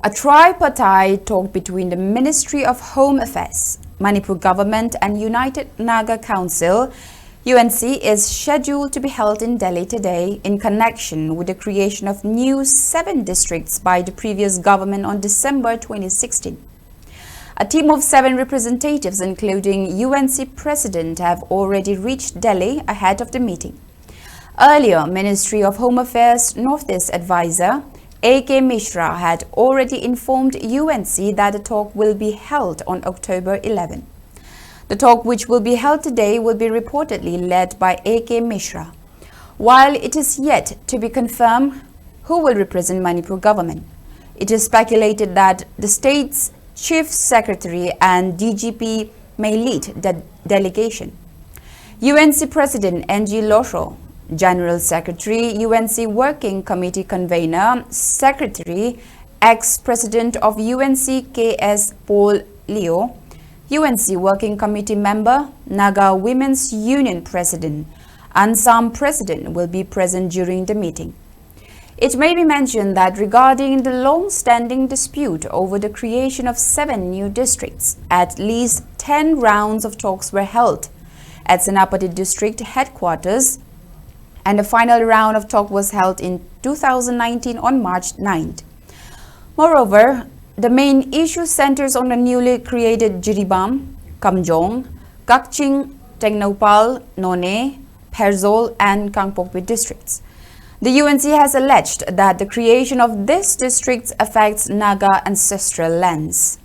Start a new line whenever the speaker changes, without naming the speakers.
A tripartite talk between the Ministry of Home Affairs, Manipur Government and United Naga Council UNC is scheduled to be held in Delhi today in connection with the creation of new 7 districts by the previous government on December 2016. A team of 7 representatives, including UNC President, have already reached Delhi ahead of the meeting. Earlier, Ministry of Home Affairs Northeast Advisor A.K. Mishra had already informed UNC that the talk will be held on October 11. The talk, which will be held today, will be reportedly led by A.K. Mishra. While it is yet to be confirmed who will represent Manipur government, it is speculated that the state's Chief Secretary and DGP may lead the delegation. UNC President N.G. Losho, General Secretary, UNC Working Committee Convener, Secretary, ex-President of UNC K.S. Paul Leo, UNC Working Committee member, Naga Women's Union President, and some President will be present during the meeting. It may be mentioned that regarding the long-standing dispute over the creation of 7 new districts, at least 10 rounds of talks were held at Senapati District headquarters, and the final round of talk was held in 2019 on March 9th. Moreover, the main issue centers on the newly created Jiribam, Kamjong, Kakching, Tengnopal, None, Perzol, and Kangpokpi districts. The UNC has alleged that the creation of these districts affects Naga ancestral lands.